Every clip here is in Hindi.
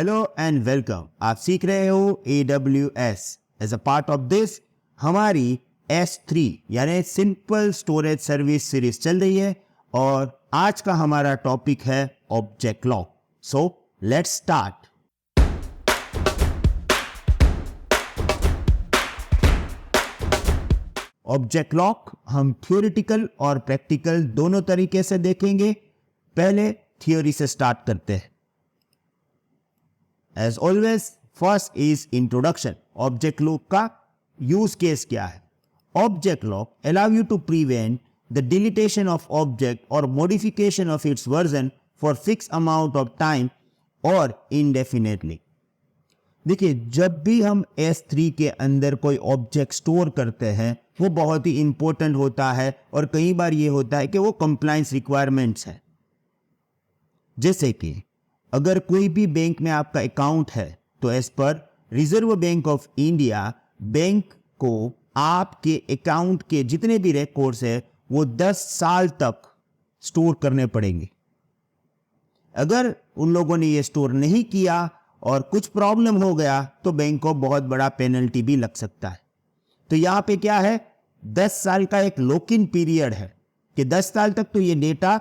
Hello and welcome. आप सीख रहे हो AWS। As a part of this हमारी S3 यानी सिंपल स्टोरेज सर्विस सीरीज चल रही है और आज का हमारा टॉपिक है object lock. So let's start. Object lock हम थ्योरेटिकल और प्रैक्टिकल दोनों तरीके से देखेंगे। पहले थ्योरी से स्टार्ट करते हैं। As always, first is introduction. Object lock का use case क्या है? Object lock allow you to prevent the deletion of object or modification of its version for fixed amount of time or indefinitely. देखिए, जब भी हम S3 के अंदर कोई ऑब्जेक्ट स्टोर करते हैं वो बहुत ही इंपॉर्टेंट होता है और कई बार ये होता है कि वो कंप्लायंस रिक्वायरमेंट्स है। जैसे कि अगर कोई भी बैंक में आपका अकाउंट है तो as per Reserve Bank of India bank को आपके अकाउंट के जितने भी रिकॉर्ड्स है वो 10 साल तक स्टोर करने पड़ेंगे। अगर उन लोगों ने ये स्टोर नहीं किया और कुछ प्रॉब्लम हो गया तो बैंक को बहुत बड़ा पेनल्टी भी लग सकता है। तो यहां पे क्या है, 10 साल का एक लॉक इन पीरियड है कि 10 साल तक तो ये डेटा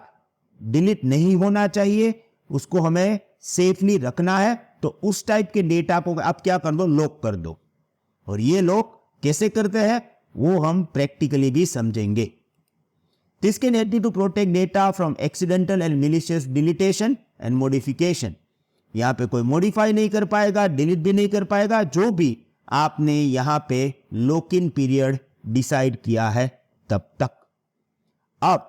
डिलीट नहीं होना चाहिए, उसको हमें सेफली रखना है। तो उस टाइप के डेटा को आप क्या कर दो, लॉक कर दो। और ये लॉक कैसे करते हैं वो हम प्रैक्टिकली भी समझेंगे। This can help you to protect data from accidental and malicious deletion and modification. यहां पे कोई मॉडिफाई नहीं कर पाएगा, डिलीट भी नहीं कर पाएगा जो भी आपने यहां पे लॉक इन पीरियड डिसाइड किया है तब तक। अब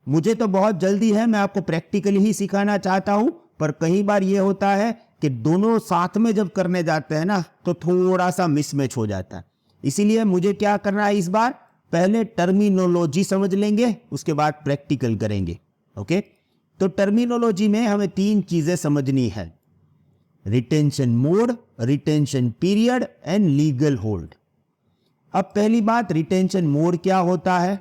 मुझे तो बहुत जल्दी है, मैं आपको प्रैक्टिकली ही सिखाना चाहता हूं, पर कई बार यह होता है कि दोनों साथ में जब करने जाते हैं ना तो थोड़ा सा मिसमैच हो जाता है। इसीलिए मुझे क्या करना है इस बार, पहले टर्मिनोलॉजी समझ लेंगे उसके बाद प्रैक्टिकल करेंगे। ओके, तो टर्मिनोलॉजी में हमें 3 चीजें समझनी है: retention mode, retention period and legal hold. अब पहली बात, रिटेंशन मोड क्या होता है?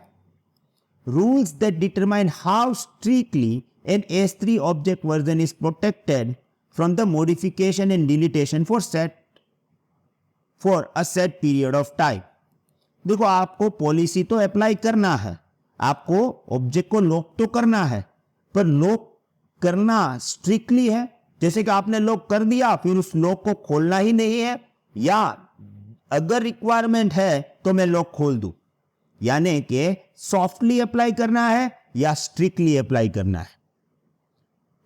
Rules that determine how strictly an S3 object version is protected from the modification and deletion for a set period of time. देखो, आपको पॉलिसी तो अप्लाई करना है, आपको ऑब्जेक्ट को लॉक तो करना है, पर लॉक करना स्ट्रिक्टली है। जैसे कि आपने लॉक कर दिया फिर उस लॉक को खोलना ही नहीं है, या अगर रिक्वायरमेंट है तो मैं लॉक खोल दूं। यानी कि सॉफ्टली अप्लाई करना है या स्ट्रिक्टली अप्लाई करना है,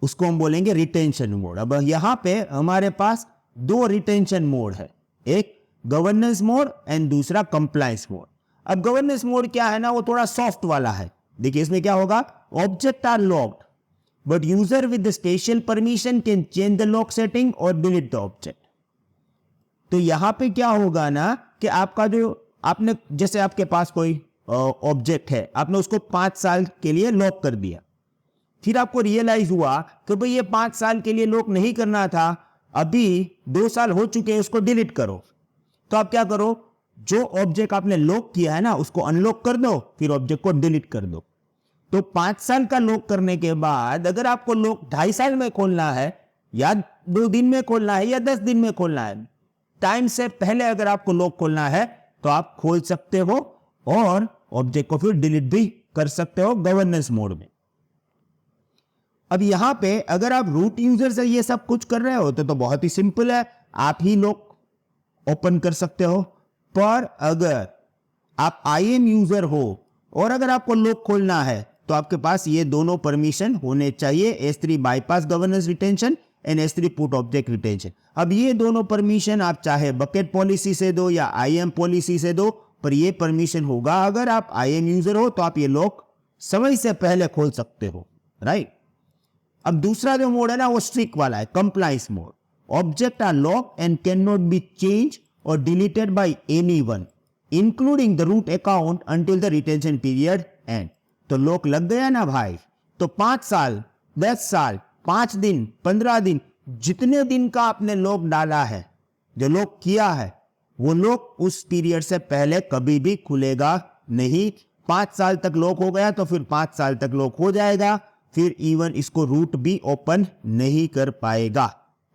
उसको हम बोलेंगे रिटेंशन मोड। अब यहां पे हमारे पास 2 रिटेंशन मोड है, एक गवर्नेंस मोड एंड दूसरा कंप्लायंस मोड। अब गवर्नेंस मोड क्या है ना, वो थोड़ा सॉफ्ट वाला है। देखिए इसमें क्या होगा, object are locked but user with the special permission can change the lock setting और डिलीट द ऑब्जेक्ट। तो यहां पे क्या होगा ना कि आपका जो आपने, जैसे आपके पास कोई ऑब्जेक्ट है, आपने उसको 5 साल के लिए लॉक कर दिया, फिर आपको रियलाइज हुआ कि भाई ये 5 साल के लिए लॉक नहीं करना था, अभी 2 साल हो चुके हैं, उसको डिलीट करो। तो आप क्या करो, जो ऑब्जेक्ट आपने लॉक किया है ना उसको अनलॉक कर दो, फिर ऑब्जेक्ट को डिलीट कर दो। तो 5 साल का लॉक करने के बाद अगर आपको लॉक 2.5 साल में खोलना है या 2 दिन में खोलना है या 10 दिन में खोलना है, टाइम से पहले अगर आपको लॉक खोलना है तो आप खोल सकते हो और ऑब्जेक्ट को फिर डिलीट भी कर सकते हो गवर्नेंस मोड में। अब यहां पे अगर आप रूट यूजर से ये सब कुछ कर रहे होते तो बहुत ही सिंपल है, आप ही लॉक ओपन कर सकते हो। पर अगर आप IAM यूजर हो और अगर आपको लॉक खोलना है तो आपके पास ये दोनों परमिशन होने चाहिए, S3 bypass governance retention and S3 put object retention. अब ये दोनों परमिशन आप चाहे बकेट पॉलिसी से दो या IAM पॉलिसी से दो, पर ये परमिशन होगा अगर आप IAM यूजर हो तो आप ये लॉक समय से पहले खोल सकते हो, राइट। अब दूसरा जो मोड है ना वो स्ट्रिक्ट वाला है, compliance mode. Object are lock and can not be change और deleted by anyone including the root account until the retention period end. तो लॉक लग गया ना भाई, तो 5 साल, 10 साल, 5 दिन, 15 दिन, जितने दिन का आपने लॉक डाला है, जो लॉक किया है, वो लॉक उस पीरियड से पहले कभी भी खुलेगा नहीं। 5 साल तक लॉक हो गया तो फिर 5 साल तक लॉक हो जाएगा, फिर इवन इसको रूट भी ओपन नहीं कर पाएगा।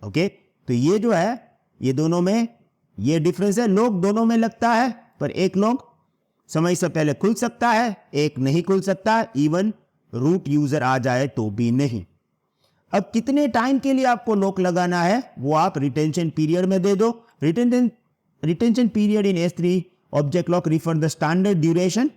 ओके, तो ये जो है, ये दोनों में ये डिफरेंस है। लॉक दोनों में लगता है, पर एक लॉक समय से पहले खुल सकता है, एक नहीं खुल सकता, इवन रूट यूजर आ जाए तो भी नहीं। अब कितने टाइम के लिए आपको लॉक लगाना है वो आप रिटेंशन पीरियड में दे दो। Retention period in S3 object lock refer the standard duration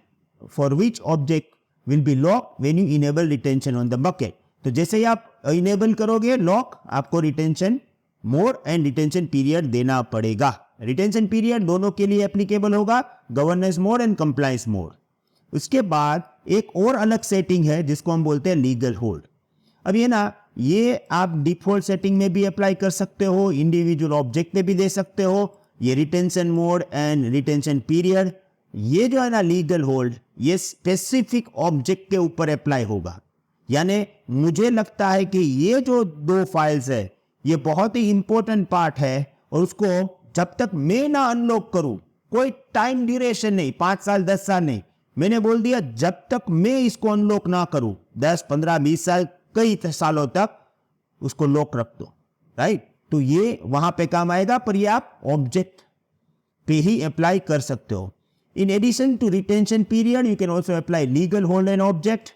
for which object will be lock when you enable retention on the bucket. तो जैसे ही आप इनेबल करोगे लॉक, आपको retention mode and retention period देना पड़ेगा। रिटेंशन पीरियड दोनों के लिए एप्लीकेबल होगा, governance mode and compliance mode. उसके बाद एक और अलग सेटिंग है जिसको हम बोलते हैं लीगल होल्ड। अब ये आप डिफॉल्ट सेटिंग में भी अप्लाई कर सकते हो, इंडिविजुअल ऑब्जेक्ट में भी दे सकते हो। ये retention mode and retention period, ये जो है ना लीगल होल्ड, ये स्पेसिफिक ऑब्जेक्ट के ऊपर अप्लाई होगा। यानी मुझे लगता है कि ये जो दो फाइल्स है ये बहुत ही इंपॉर्टेंट पार्ट है, और उसको जब तक मैं ना अनलॉक करूं, कोई टाइम ड्यूरेशन नहीं, 5 साल 10 साल नहीं, मैंने बोल दिया जब तक मैं इसको अनलॉक ना करूं, 10 15 20 साल कई सालों तक उसको लॉक रख दो, राइट। तो ये वहां पे काम आएगा, पर ये आप ऑब्जेक्ट पे ही अप्लाई कर सकते हो। In addition to retention period you can also apply legal hold an object.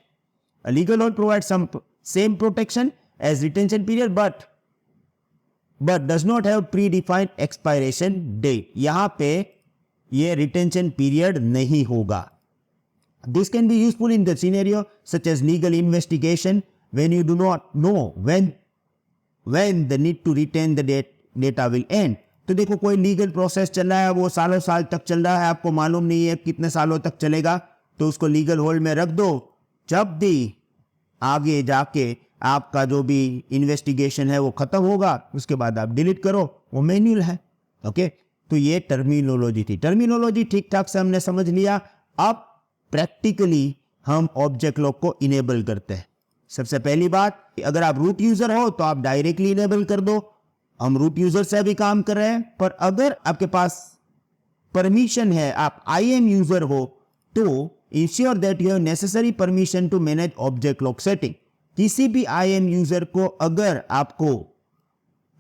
A legal hold provides some same protection as retention period, but does not have predefined expiration date. यहां पे ये retention period नहीं होगा। This can be useful in the scenario such as legal investigation when you do not know when the need to retain the data will end. तो देखो कोई लीगल प्रोसेस चल रहा है, वो सालों साल तक चल रहा है, आपको मालूम नहीं है कितने सालों तक चलेगा, तो उसको लीगल होल्ड में रख दो। जब भी आगे जाके आपका जो भी इन्वेस्टिगेशन है वो खत्म होगा, उसके बाद आप डिलीट करो, वो मैन्युअल है। ओके, तो ये टर्मिनोलॉजी थी। टर्मिनोलॉजी ठीक ठाक से हमने समझ लिया। अब प्रैक्टिकली हम ऑब्जेक्ट लॉक को इनेबल करते हैं। सबसे पहली बात, अगर आप रूट यूजर हो तो आप डायरेक्टली इनेबल कर दो, हम रूट यूजर से अभी काम कर रहे हैं। पर अगर आपके पास परमिशन है, आप IAM यूजर हो, तो ensure that you have necessary permission to manage object lock setting। किसी भी IAM यूजर को अगर आपको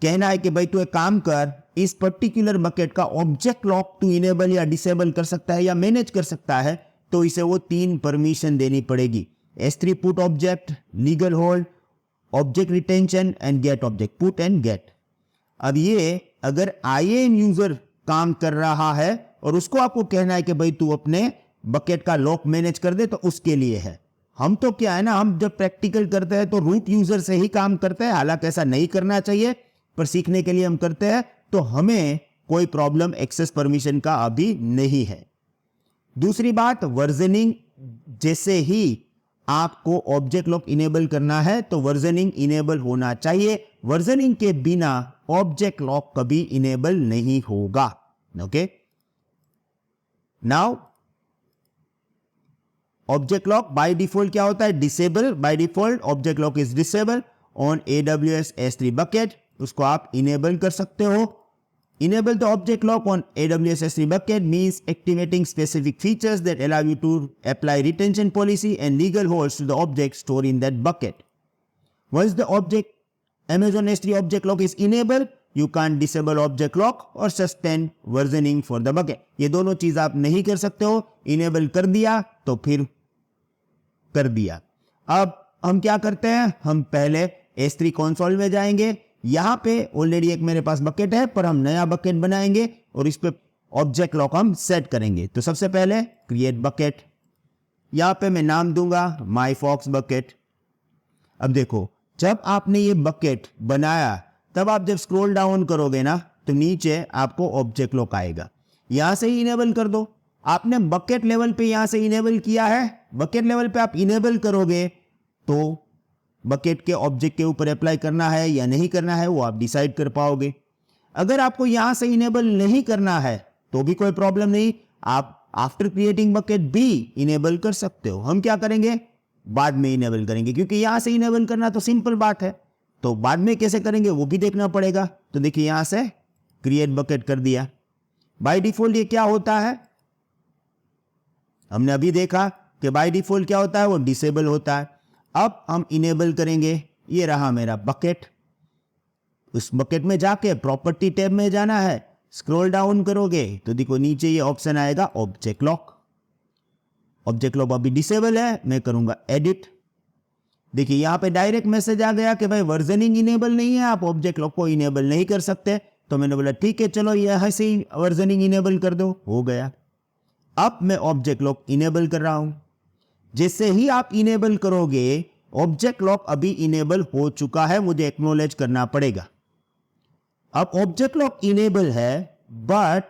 कहना है कि भाई तू एक काम कर, इस पर्टिकुलर बकेट का ऑब्जेक्ट लॉक तू इनेबल या डिसेबल कर सकता है या मैनेज कर सकता है, तो इसे वो 3 परमिशन देनी पड़ेगी। S3 put object, legal hold, object retention and get object, put and get. अब ये अगर IAM यूजर काम कर रहा है और उसको आपको कहना है कि भाई तू अपने बकेट का लॉक मैनेज कर दे, तो उसके लिए है। हम तो क्या है ना, हम जब प्रैक्टिकल करते हैं तो रूट यूजर से ही काम करते हैं, हालांकि ऐसा नहीं करना चाहिए, पर सीखने के लिए हम करते हैं, तो हमें कोई प्रॉब्लम एक्सेस परमिशन का अभी नहीं है। दूसरी बात, वर्जनिंग, जैसे ही आपको ऑब्जेक्ट लॉक इनेबल करना है तो वर्जनिंग इनेबल होना चाहिए। वर्जनिंग के बिना ऑब्जेक्ट लॉक कभी इनेबल नहीं होगा। Okay, now object lock by default क्या होता है? Disable. By default object lock is disable on AWS S3 bucket, उसको आप इनेबल कर सकते हो। Enable the object lock on AWS S3 bucket means activating specific features that allow you to apply retention policy and legal holds to the object stored in that bucket. Once the Amazon S3 object lock is enabled, you can't disable object lock or suspend versioning for the bucket. ये दोनों चीज आप नहीं कर सकते हो। इनेबल कर दिया तो फिर कर दिया। अब हम क्या करते हैं, हम पहले S3 कंसोल में जाएंगे। यहां पे ऑलरेडी एक मेरे पास बकेट है, पर हम नया बकेट बनाएंगे और इस पे ऑब्जेक्ट लॉक हम सेट करेंगे। तो सबसे पहले क्रिएट बकेट, यहां पे मैं नाम दूंगा माईफॉक्स बकेट। अब देखो, जब आपने ये बकेट बनाया, तब आप जब स्क्रॉल डाउन करोगे ना, तो नीचे आपको ऑब्जेक्ट लॉक आएगा। यहां से ही इनेबल कर दो। आपने बकेट लेवल पे यहां से इनेबल किया है, बकेट लेवल पे आप इनेबल करोगे तो बकेट के ऑब्जेक्ट के ऊपर अप्लाई करना है या नहीं करना है, वो आप डिसाइड कर पाओगे। अगर आपको यहां से इनेबल नहीं करना है तो भी कोई प्रॉब्लम नहीं, आप आफ्टर क्रिएटिंग बकेट भी इनेबल कर सकते हो। हम क्या करेंगे, बाद में इनेबल करेंगे, क्योंकि यहां से इनेबल करना तो सिंपल बात है, तो बाद में कैसे करेंगे वो भी देखना पड़ेगा। तो देखिए, यहां से क्रिएट बकेट कर दिया। बाय डिफॉल्ट ये क्या होता है, हमने अभी देखा कि बाय डिफॉल्ट क्या होता है, वो डिसेबल होता है। अब हम इनेबल करेंगे। ये रहा मेरा बकेट। उस बकेट में जाके प्रॉपर्टी टैब में जाना है, स्क्रॉल डाउन करोगे तो देखो नीचे ये ऑप्शन आएगा ऑब्जेक्ट लॉक। ऑब्जेक्ट लॉक अभी डिसेबल है, मैं करूंगा एडिट। देखिए यहां पे डायरेक्ट मैसेज आ गया कि भाई वर्जनिंग इनेबल नहीं है, आप ऑब्जेक्ट लॉक को इनेबल नहीं कर सकते। तो मैंने बोला ठीक है चलो यहां से ही वर्जनिंग इनेबल कर दो, हो गया। अब मैं ऑब्जेक्ट लॉक इनेबल कर रहा हूं। जैसे ही आप इनेबल करोगे ऑब्जेक्ट लॉक अभी इनेबल हो चुका है, मुझे एक्नॉलेज करना पड़ेगा। अब ऑब्जेक्ट लॉक इनेबल है बट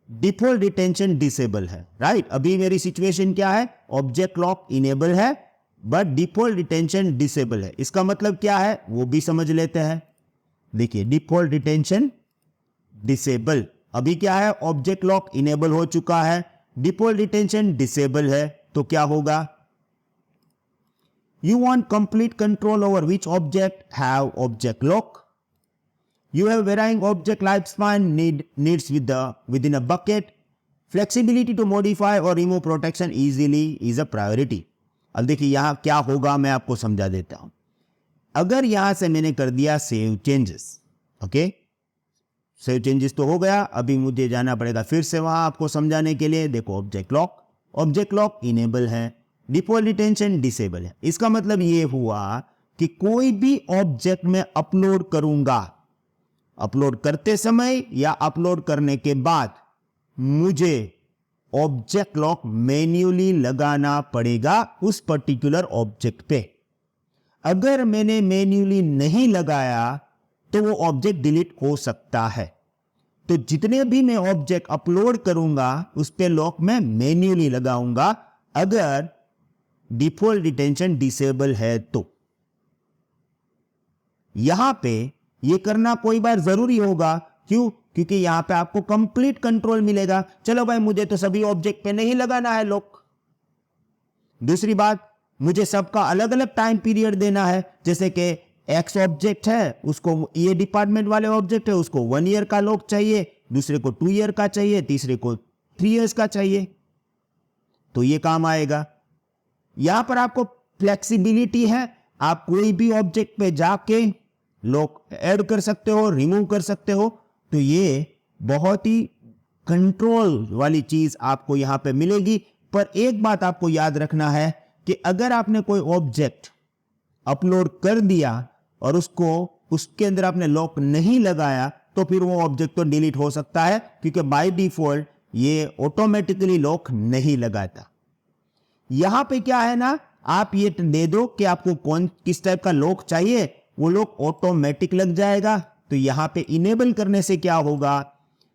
डिफॉल्ट रिटेंशन डिसेबल है, राइट। अभी मेरी सिचुएशन क्या है, ऑब्जेक्ट लॉक इनेबल है बट डिफॉल्ट रिटेंशन डिसेबल है। इसका मतलब क्या है वो भी समझ लेते हैं। देखिए डिफॉल्ट रिटेंशन डिसेबल, अभी क्या है, ऑब्जेक्ट लॉक इनेबल हो चुका है, डिफॉल्ट रिटेंशन डिसेबल है, तो क्या होगा, you want complete control over which object have object lock. You have varying object lifespan needs within a bucket. Flexibility to modify or remove protection easily is a priority. अब देखिए यहां क्या होगा मैं आपको समझा देता हूं। अगर यहां से मैंने कर दिया save changes, okay, save changes तो हो गया, अभी मुझे जाना पड़ेगा फिर से वहां आपको समझाने के लिए। देखो ऑब्जेक्ट लॉक इनेबल है, डिफॉल्ट रिटेंशन डिसेबल है। इसका मतलब ये हुआ कि कोई भी ऑब्जेक्ट में अपलोड करूंगा, अपलोड करते समय या अपलोड करने के बाद मुझे ऑब्जेक्ट लॉक मैन्युअली लगाना पड़ेगा उस पर्टिकुलर ऑब्जेक्ट पे। अगर मैंने मैन्युअली नहीं लगाया तो वो ऑब्जेक्ट डिलीट हो सकता है। तो जितने भी मैं ऑब्जेक्ट अपलोड करूंगा उस पे लॉक मैं मैन्युअली लगाऊंगा, अगर डिफॉल्ट रिटेंशन डिसेबल है तो। यहां पे ये करना कोई बार जरूरी होगा, क्यों, क्योंकि यहां पे आपको कंप्लीट कंट्रोल मिलेगा। चलो भाई मुझे तो सभी ऑब्जेक्ट पे नहीं लगाना है लॉक। दूसरी बात, मुझे सबका अलग अलग टाइम पीरियड देना है, जैसे कि एक्स ऑब्जेक्ट है उसको, ये डिपार्टमेंट वाले ऑब्जेक्ट है उसको 1 ईयर का लॉक चाहिए, दूसरे को 2 ईयर का चाहिए, तीसरे को 3 ईयर्स का चाहिए, तो ये काम आएगा। यहां पर आपको फ्लेक्सिबिलिटी है, आप कोई भी ऑब्जेक्ट पे जाके लॉक ऐड कर सकते हो, रिमूव कर सकते हो। तो ये बहुत ही कंट्रोल वाली चीज आपको यहां पे मिलेगी। पर एक बात आपको याद रखना है कि अगर आपने कोई ऑब्जेक्ट अपलोड कर दिया और उसके अंदर आपने लॉक नहीं लगाया तो फिर वो ऑब्जेक्ट तो डिलीट हो सकता है, क्योंकि बाय डिफॉल्ट ये ऑटोमेटिकली लॉक नहीं लगाता। यहां पे क्या है ना, आप ये दे दो कि आपको किस टाइप का लॉक चाहिए, वो लॉक ऑटोमेटिक लग जाएगा। तो यहां पे इनेबल करने से क्या होगा,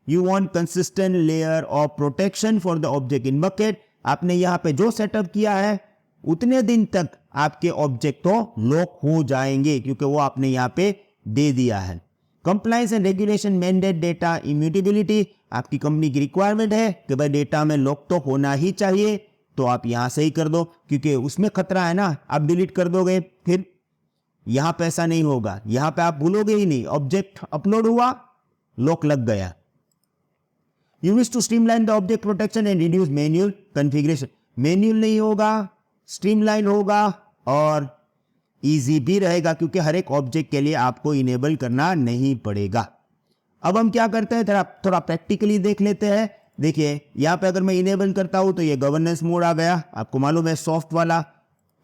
you want consistent layer of protection for the object in bucket. आपने यहां पे जो सेटअप किया है उतने दिन तक आपके ऑब्जेक्ट तो लॉक हो जाएंगे, क्योंकि वो आपने यहां पे दे दिया है। Compliance and regulation mandate data immutability, आपकी कंपनी की रिक्वायरमेंट है कि भाई डेटा में लॉक तो होना ही चाहिए, तो आप यहां से ही कर दो, क्योंकि उसमें खतरा है ना, आप डिलीट कर दोगे फिर यहां पे ऐसा नहीं होगा, यहां पे आप भूलोगे ही नहीं, ऑब्जेक्ट अपलोड हुआ लॉक लग गया। You wish to streamline the object protection and reduce manual configuration, manual नहीं होगा, स्ट्रीमलाइन होगा और इजी भी रहेगा, क्योंकि हर एक ऑब्जेक्ट के लिए आपको इनेबल करना नहीं पड़ेगा। अब हम क्या करते हैं, थोड़ा प्रैक्टिकली देख लेते हैं। देखिए यहां पे अगर मैं इनेबल करता हूं तो ये गवर्नेंस मोड आ गया, आपको मालूम है सॉफ्ट वाला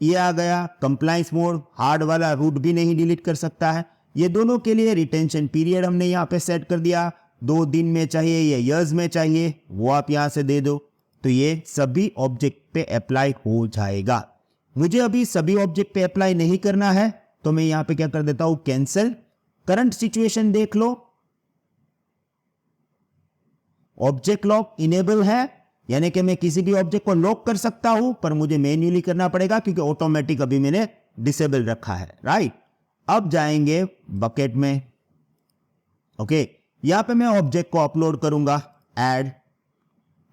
ये आ गया, कंप्लायंस मोड, हार्ड वाला रूट भी नहीं डिलीट कर सकता है। ये दोनों के लिए रिटेंशन पीरियड हमने यहां पे सेट कर दिया, 2 दिन में चाहिए या ईयर्स में चाहिए, वो आप यहां से दे दो, तो ये सभी ऑब्जेक्ट पे अप्लाई हो जाएगा। मुझे अभी सभी ऑब्जेक्ट पे अप्लाई नहीं करना है, तो मैं यहां पे क्या कर देता हूं, कैंसिल। करंट सिचुएशन देख लो, ऑब्जेक्ट लॉक इनेबल है, यानी कि मैं किसी भी ऑब्जेक्ट को लॉक कर सकता हूं, पर मुझे मैन्युअली करना पड़ेगा क्योंकि ऑटोमेटिक अभी मैंने डिसेबल रखा है, राइट। अब जाएंगे बकेट में, ओके, यहां पे मैं ऑब्जेक्ट को अपलोड करूंगा, ऐड,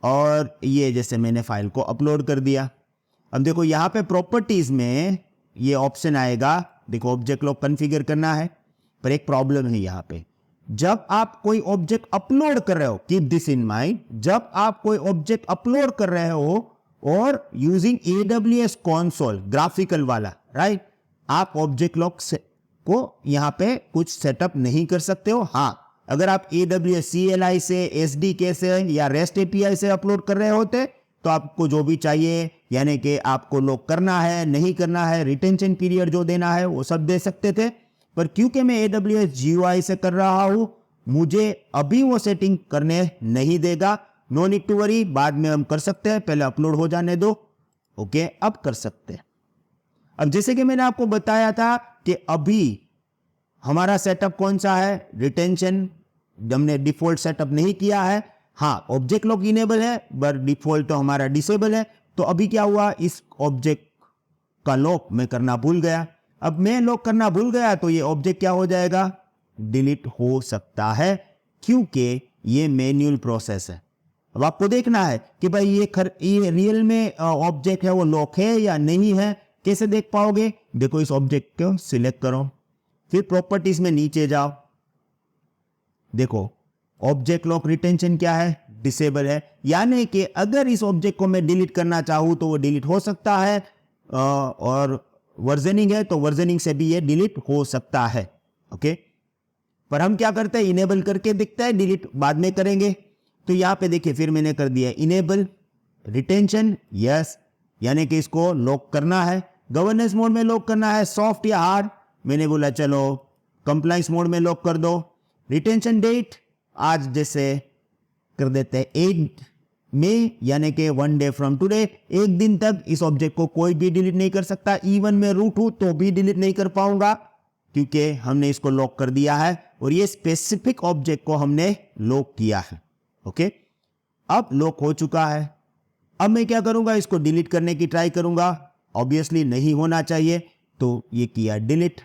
और ये जैसे मैंने फाइल को अपलोड कर दिया। अब देखो यहां पे प्रॉपर्टीज में ये ऑप्शन आएगा, देखो ऑब्जेक्ट लॉक कॉन्फ़िगर करना है, पर एक प्रॉब्लम है यहां पे, जब आप कोई ऑब्जेक्ट अपलोड कर रहे हो, कीप दिस इन माइंड, जब आप कोई ऑब्जेक्ट अपलोड कर रहे हो और यूजिंग AWS कंसोल ग्राफिकल वाला, राइट, आप ऑब्जेक्ट लॉक को यहाँ पे कुछ सेटअप नहीं कर सकते हो। हाँ, अगर आप AWS CLI से, SDK से या REST API से अपलोड कर रहे होते तो आपको जो भी चाहिए, यानी कि आपको लॉक करना है, नहीं करना है, रिटेंशन पीरियड जो देना है वो सब दे सकते थे। पर क्योंकि मैं AWS GUI से कर रहा हूं, मुझे अभी वो सेटिंग करने नहीं देगा। नो नीड टू वरी, बाद में हम कर सकते हैं, पहले अपलोड हो जाने दो। ओके, अब कर सकते हैं। अब जैसे कि मैंने आपको बताया था कि अभी हमारा सेटअप कौन सा है, रिटेंशन हमने डिफॉल्ट सेटअप नहीं किया है। हाँ, ऑब्जेक्ट लॉक इनेबल है पर डिफॉल्ट तो हमारा डिसेबल है। तो अभी क्या हुआ, इस ऑब्जेक्ट का लॉक मैं करना भूल गया। अब मैं लॉक करना भूल गया तो ये ऑब्जेक्ट क्या हो जाएगा, डिलीट हो सकता है, क्योंकि ये मैन्युअल प्रोसेस है। अब आपको देखना है कि भाई ये रियल में ऑब्जेक्ट है वो लॉक है या नहीं है। कैसे देख पाओगे, देखो इस ऑब्जेक्ट को सिलेक्ट करो, फिर प्रॉपर्टीज में नीचे जाओ, देखो ऑब्जेक्ट लॉक रिटेंशन क्या है, डिसेबल है। यानी कि अगर इस ऑब्जेक्ट को मैं डिलीट करना चाहूं तो वो डिलीट हो सकता है, और वर्जनिंग है तो वर्जनिंग से भी ये डिलीट हो सकता है। ओके, पर हम क्या करते हैं, इनेबल करके दिखता है, डिलीट बाद में करेंगे। तो यहां पे देखिए फिर मैंने कर दिया इनेबल रिटेंशन, यस, यानी कि इसको लॉक करना है। गवर्नेंस मोड में लॉक करना है, सॉफ्ट या हार्ड, मैंने बोला चलो कंप्लायंस मोड में लॉक कर दो। रिटेंशन डेट आज जैसे कर देते हैं 8 मई, यानी कि 1 डे फ्रॉम टुडे, एक दिन तक इस ऑब्जेक्ट को कोई भी डिलीट नहीं कर सकता। इवन मैं रूट हूं तो भी डिलीट नहीं कर पाऊंगा, क्योंकि हमने इसको लॉक कर दिया है और ये स्पेसिफिक ऑब्जेक्ट को हमने लॉक किया है। ओके, अब लॉक हो चुका है। अब मैं क्या करूंगा, इसको डिलीट करने की ट्राई करूंगा, ऑब्वियसली नहीं होना चाहिए, तो ये किया डिलीट।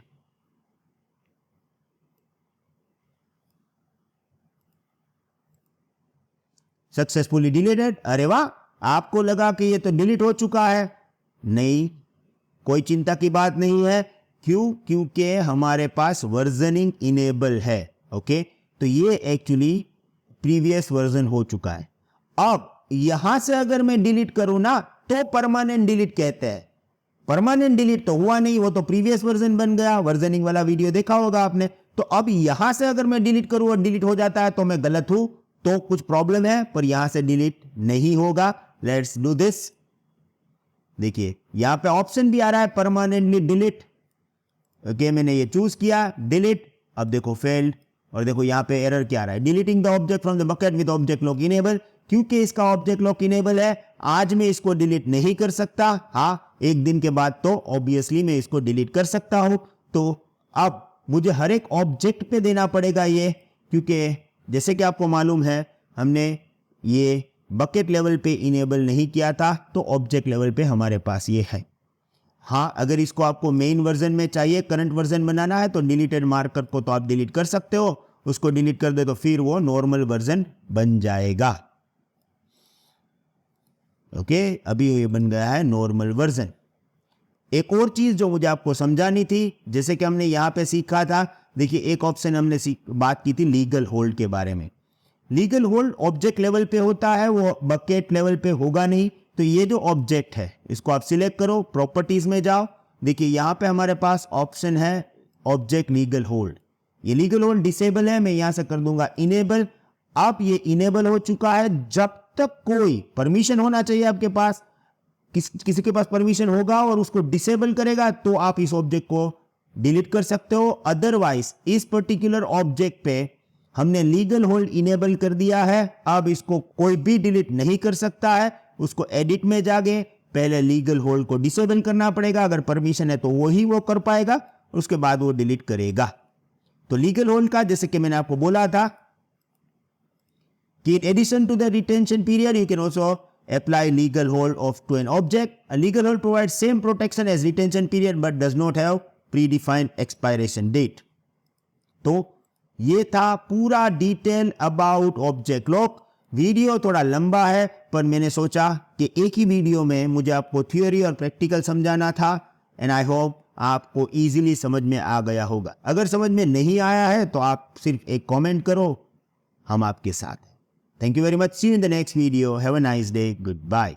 Successfully deleted. अरे वाह, आपको लगा कि ये तो डिलीट हो चुका है। नहीं, कोई चिंता की बात नहीं है। क्यों, क्योंकि हमारे पास वर्जनिंग इनेबल है। ओके, तो ये एक्चुअली प्रीवियस वर्जन हो चुका है। अब यहां से अगर मैं डिलीट करूं ना तो परमानेंट डिलीट कहते हैं। परमानेंट डिलीट तो हुआ नहीं, वो तो प्रीवियस वर्जन बन गया। वर्जनिंग वाला वीडियो देखा होगा आपने। तो अब यहां से अगर मैं डिलीट करूं और डिलीट हो जाता है तो मैं गलत हूं, तो कुछ प्रॉब्लम है, पर यहां से डिलीट नहीं होगा। Let's do this. देखिए यहां पे ऑप्शन भी आ रहा है परमानेंटली डिलीट। ओके, मैंने ये चूज किया डिलीट। अब देखो फेल्ड, और देखो यहां पे एरर क्या आ रहा है, deleting the object from the bucket with object lock enable. क्योंकि इसका ऑब्जेक्ट लॉक इनेबल है, आज मैं इसको डिलीट नहीं कर सकता। हाँ, एक दिन के बाद तो ऑब्वियसली मैं इसको डिलीट कर सकता हूं। तो अब मुझे हर एक ऑब्जेक्ट पे देना पड़ेगा ये, क्योंकि जैसे कि आपको मालूम है हमने ये बकेट लेवल पे इनेबल नहीं किया था, तो ऑब्जेक्ट लेवल पे हमारे पास ये है। हाँ, अगर इसको आपको मेन वर्जन में चाहिए, करंट वर्जन बनाना है, तो डिलीटेड मार्कर को तो आप डिलीट कर सकते हो। उसको डिलीट कर दे तो फिर वो नॉर्मल वर्जन बन जाएगा। ओके, अभी ये बन गया है नॉर्मल वर्जन। एक और चीज जो मुझे आपको समझानी थी, जैसे कि हमने यहां पे सीखा था, देखिए एक ऑप्शन हमने बात की थी लीगल होल्ड के बारे में। लीगल होल्ड ऑब्जेक्ट लेवल पे होता है, वो बकेट लेवल पे होगा नहीं। तो ये जो ऑब्जेक्ट है इसको आप सिलेक्ट करो, प्रॉपर्टीज में जाओ, देखिए यहां पे हमारे पास ऑप्शन है ऑब्जेक्ट लीगल होल्ड। ये लीगल होल्ड डिसेबल है, मैं यहां से कर दूंगा इनेबल। अब ये इनेबल हो चुका है। जब तक कोई परमिशन होना चाहिए आपके पास, किसी के पास परमिशन होगा और उसको डिसेबल करेगा तो आप इस ऑब्जेक्ट को डिलीट कर सकते हो। अदरवाइज इस पर्टिकुलर ऑब्जेक्ट पे हमने लीगल होल्ड इनेबल कर दिया है, अब इसको कोई भी डिलीट नहीं कर सकता है। उसको एडिट में जाके पहले लीगल होल्ड को डिसेबल करना पड़ेगा, अगर परमिशन है तो वही वो कर पाएगा, उसके बाद वो डिलीट करेगा। तो लीगल होल्ड का जैसे कि मैंने आपको बोला था कि in addition to the retention period you can also apply legal hold of to an object. A legal hold provides same protection as retention period but does not have predefined expiration date. तो ये था पूरा detail about object lock. Video थोड़ा लंबा है, पर मैंने सोचा कि एक ही वीडियो में मुझे आपको थ्योरी और प्रैक्टिकल समझाना था, एंड आई होप आपको इजीली समझ में आ गया होगा। अगर समझ में नहीं आया है तो आप सिर्फ एक कमेंट करो, हम आपके साथ हैं। Thank you very much. See you in the next video. Have a nice day. Goodbye.